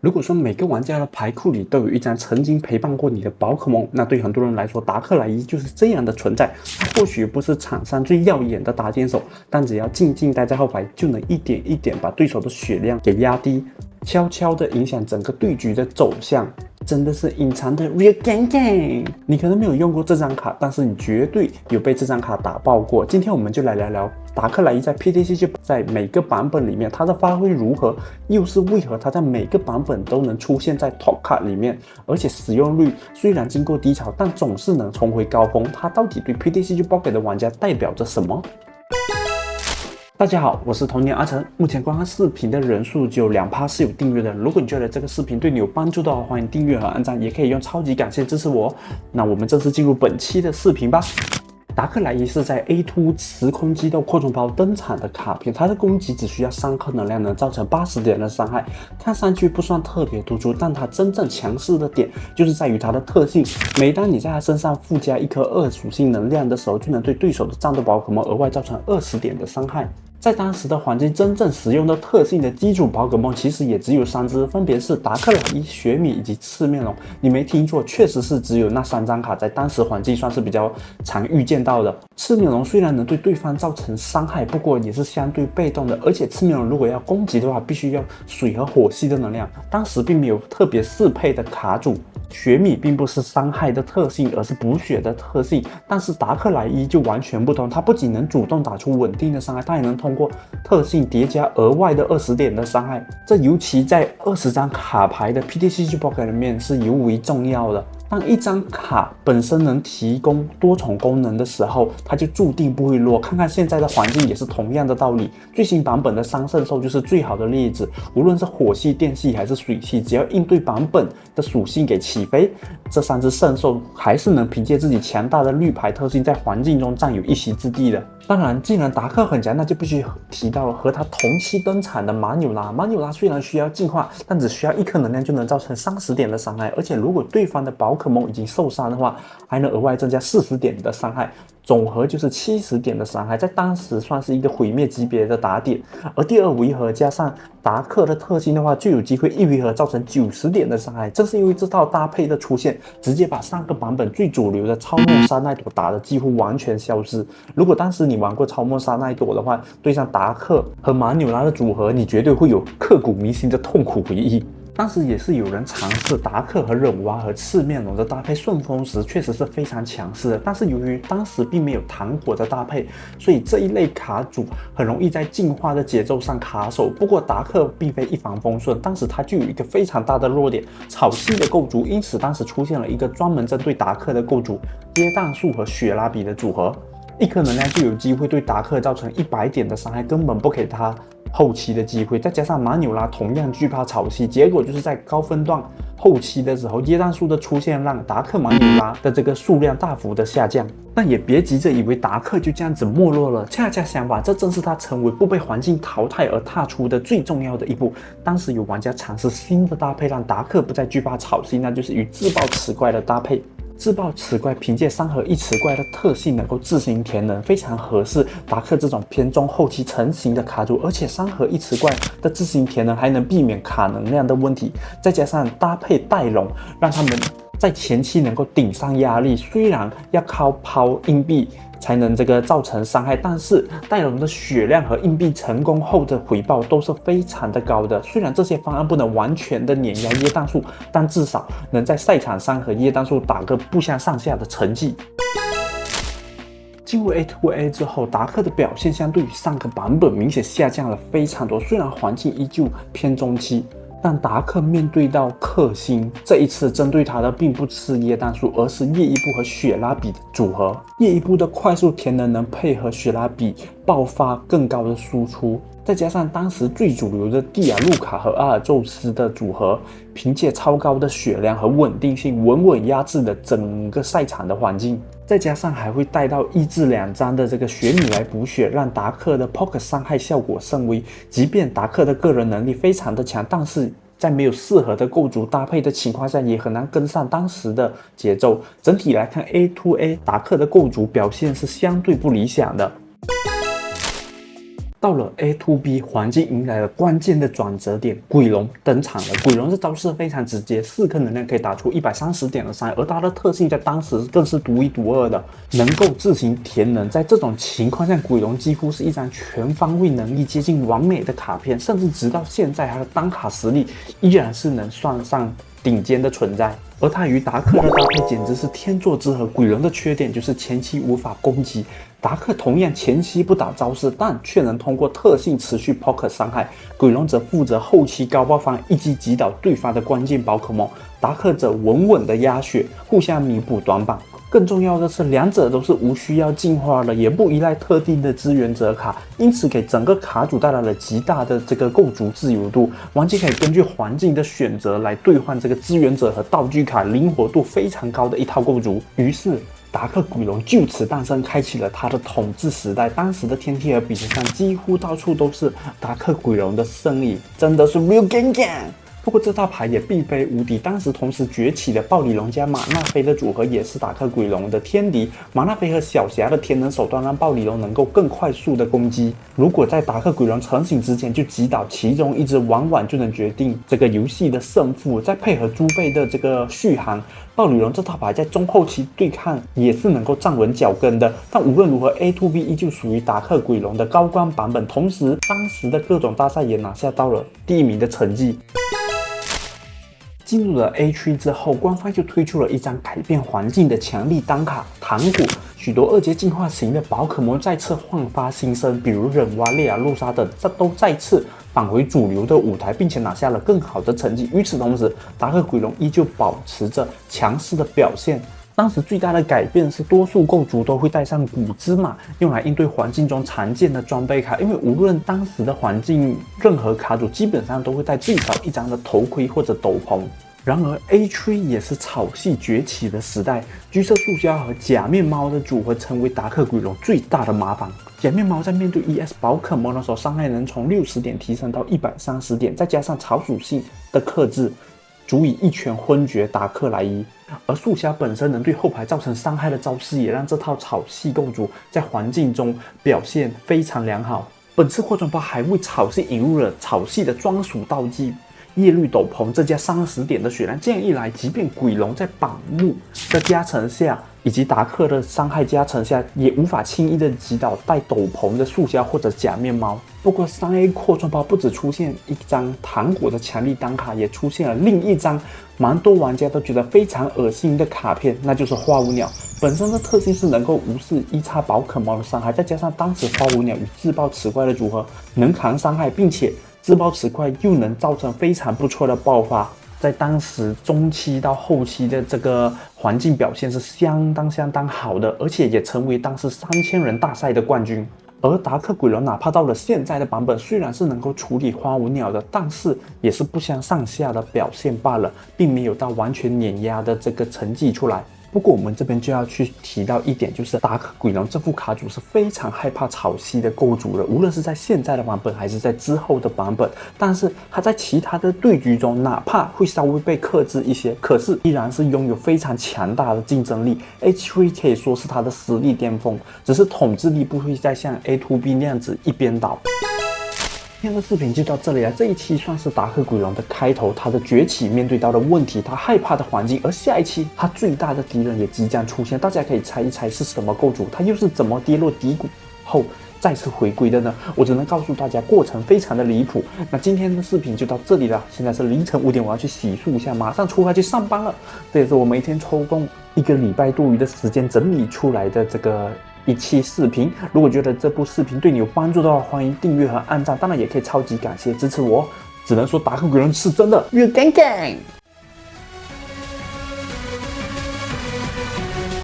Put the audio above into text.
如果说每个玩家的牌库里都有一张曾经陪伴过你的宝可梦，那对很多人来说，达克莱伊就是这样的存在。他或许不是场上最耀眼的打点手，但只要静静待在后排，就能一点一点把对手的血量给压低，悄悄地影响整个对局的走向。真的是隐藏的 Real Gang。你可能没有用过这张卡，但是你绝对有被这张卡打爆过。今天我们就来聊聊达克莱伊在 PTCG 在每个版本里面它的发挥如何，又是为何它在每个版本都能出现在 Top 卡里面，而且使用率虽然经过低潮，但总是能重回高峰。它到底对 PTCG Pocket 的玩家代表着什么？大家好，我是童年阿成。目前观看视频的人数只有2%是有订阅的。如果你觉得这个视频对你有帮助的话，欢迎订阅和按赞，也可以用超级感谢支持我。那我们正式进入本期的视频吧。达克莱伊是在 A2 时空激斗扩充包登场的卡片，它的攻击只需要3颗能量，能造成80点的伤害。看上去不算特别突出，但它真正强势的点就是在于它的特性。每当你在它身上附加1颗2属性能量的时候，就能对对手的战斗宝可梦额外造成20点的伤害。在当时的环境，真正使用的特性的基础宝可梦其实也只有3只，分别是达克莱伊、雪米以及赤面龙。你没听错，确实是只有那3张卡在当时环境算是比较常遇见到的。赤面龙虽然能对对方造成伤害，不过也是相对被动的，而且赤面龙如果要攻击的话，必须要水和火系的能量，当时并没有特别适配的卡组。雪米并不是伤害的特性，而是补血的特性，但是达克莱伊就完全不同，它不仅能主动打出稳定的伤害，它也能通过特性叠加额外的20点的伤害，这尤其在20张卡牌的 PTCG Pocket 里面是尤为重要的。当一张卡本身能提供多重功能的时候，它就注定不会弱。看看现在的环境也是同样的道理。最新版本的3圣兽就是最好的例子，无论是火系、电系还是水系，只要应对版本的属性给起飞，这3只圣兽还是能凭借自己强大的绿牌特性在环境中占有一席之地的。当然，既然达克很强，那就必须提到了和他同期登场的马纽拉。马纽拉虽然需要进化，但只需要1颗能量就能造成30点的伤害，而且如果对方的宝可梦已经受伤的话，还能额外增加40点的伤害，总和就是70点的伤害，在当时算是一个毁灭级别的打点。而第2回合加上达克的特性的话，就有机会1回合造成90点的伤害。正是因为这套搭配的出现，直接把上个版本最主流的超梦沙奈朵打得几乎完全消失。如果当时你玩过超梦沙奈朵的话，对上达克和马纽拉的组合，你绝对会有刻骨铭心的痛苦回忆。当时也是有人尝试达克和忍蛙和赤面龙的搭配，顺风时确实是非常强势的，但是由于当时并没有糖果的搭配，所以这一类卡组很容易在进化的节奏上卡手。不过达克并非一帆风顺，当时它就有一个非常大的弱点，草系的构筑，因此当时出现了一个专门针对达克的构筑，椰蛋树和雪拉比的组合，1颗能量就有机会对达克造成100点的伤害，根本不给他后期的机会。再加上马纽拉同样惧怕草系，结果就是在高分段后期的时候，椰蛋树的出现让达克马纽拉的这个数量大幅的下降。但也别急着以为达克就这样子没落了，恰恰相反，这正是他成为不被环境淘汰而踏出的最重要的一步。当时有玩家尝试新的搭配，让达克不再惧怕草系，那就是与自爆磁怪的搭配。自爆磁怪凭借3合1磁怪的特性能够自行填能，非常合适达克这种偏中后期成型的卡组，而且3合1磁怪的自行填能还能避免卡能量的问题，再加上搭配带龙，让他们在前期能够顶上压力。虽然要靠抛硬币才能造成伤害，但是带龙的血量和硬币成功后的回报都是非常的高的。虽然这些方案不能完全的碾压椰蛋树，但至少能在赛场上和椰蛋树打个不相上下的成绩。进入 A2A 之后，达克的表现相对于上个版本明显下降了非常多，虽然环境依旧偏中期，但达克面对到克星，这一次针对他的并不是椰蛋树，而是叶伊布和雪拉比的组合。叶伊布的快速填能配合雪拉比爆发更高的输出，再加上当时最主流的蒂亚路卡和阿尔宙斯的组合，凭借超高的血量和稳定性，稳稳压制了整个赛场的环境。再加上还会带到1至2张的雪米来补血，让达克的 Pocket 伤害效果甚微。即便达克的个人能力非常的强，但是在没有适合的构筑搭配的情况下，也很难跟上当时的节奏。整体来看 ，A2A 达克的构筑表现是相对不理想的。到了 A to B 环境迎来了关键的转折点，鬼龙登场了。鬼龙这招式非常直接，4颗能量可以打出130点的伤害，而它的特性在当时更是独一无二的，能够自行填能。在这种情况下，鬼龙几乎是一张全方位能力接近完美的卡片，甚至直到现在，它的单卡实力依然是能算上顶尖的存在。而它与达克的搭配简直是天作之合。鬼龙的缺点就是前期无法攻击，达克同样前期不打招式，但却能通过特性持续 poke 伤害。鬼龙则负责后期高爆发，一击击倒对方的关键宝可梦，达克则稳稳的压血，互相弥补短板。更重要的是，两者都是无需要进化的，也不依赖特定的支援者卡，因此给整个卡组带来了极大的这个构筑自由度。玩家可以根据环境的选择来兑换这个支援者和道具卡，灵活度非常高的一套构筑。于是达克鬼龙就此诞生，开启了他的统治时代。当时的天梯和比赛上几乎到处都是达克鬼龙的身影，真的是 real gang gang。不过这套牌也并非无敌，当时同时崛起的暴鲤龙加马纳菲的组合也是达克鬼龙的天敌。马纳菲和小霞的天能手段让暴鲤龙能够更快速的攻击，如果在达克鬼龙成型之前就击倒其中一只，往往就能决定这个游戏的胜负。再配合猪背的这个续航，暴鲤龙这套牌在中后期对抗也是能够站稳脚跟的。但无论如何 ，A to B 依旧属于达克鬼龙的高光版本，同时当时的各种大赛也拿下到了第1名的成绩。进入了 A 区之后，官方就推出了一张改变环境的强力单卡糖果，许多2阶进化型的宝可梦再次焕发新生，比如忍蛙、烈亚露莎等，这都再次返回主流的舞台，并且拿下了更好的成绩。与此同时，达克鬼龙依旧保持着强势的表现。当时最大的改变是，多数构筑都会带上古之马，用来应对环境中常见的装备卡。因为无论当时的环境，任何卡组基本上都会带最少1张的头盔或者斗篷。然而 A 区也是草系崛起的时代，橘色塑胶和假面猫的组合成为达克鬼龙最大的麻烦。假面猫在面对 ES 宝可梦的时候，伤害能从60点提升到130点，再加上草属性的克制，足以一拳昏厥达克莱伊。而塑胶本身能对后排造成伤害的招式，也让这套草系构筑在环境中表现非常良好。本次扩充包还为草系引入了草系的专属道具叶绿斗篷，增加30点的血量。这样一来，即便鬼龙在绑木的加成下，以及达克的伤害加成下，也无法轻易的击倒带斗篷的塑胶或者假面猫。不过3A 扩充包不只出现一张糖果的强力单卡，也出现了另一张蛮多玩家都觉得非常恶心的卡片，那就是花舞鸟。本身的特性是能够无视1叉宝可梦的伤害，再加上当时花舞鸟与自爆磁怪的组合能扛伤害，并且自爆磁块又能造成非常不错的爆发，在当时中期到后期的这个环境表现是相当好的，而且也成为当时3000人大赛的冠军。而达克鬼龙哪怕到了现在的版本，虽然是能够处理花舞鸟的，但是也是不相上下的表现罢了，并没有到完全碾压的这个成绩出来。不过我们这边就要去提到一点，就是达克鬼龙这副卡组是非常害怕草系的构筑的，无论是在现在的版本还是在之后的版本。但是它在其他的对局中，哪怕会稍微被克制一些，可是依然是拥有非常强大的竞争力。H3 可以说是它的实力巅峰，只是统治力不会再像 A to B 那样子一边倒。今天的视频就到这里了，这一期算是达克鬼龙的开头，他的崛起面对到的问题，他害怕的环境，而下一期他最大的敌人也即将出现，大家可以猜一猜是什么构筑，他又是怎么跌落低谷后再次回归的呢？我只能告诉大家，过程非常的离谱。那今天的视频就到这里了，现在是凌晨5点，我要去洗漱一下，马上出发去上班了。这也是我每天抽空1个礼拜多余的时间整理出来的这个一期视频。如果觉得这部视频对你有帮助的话，欢迎订阅和按赞，当然也可以超级感谢支持我。只能说达克鬼龙是真的越干干。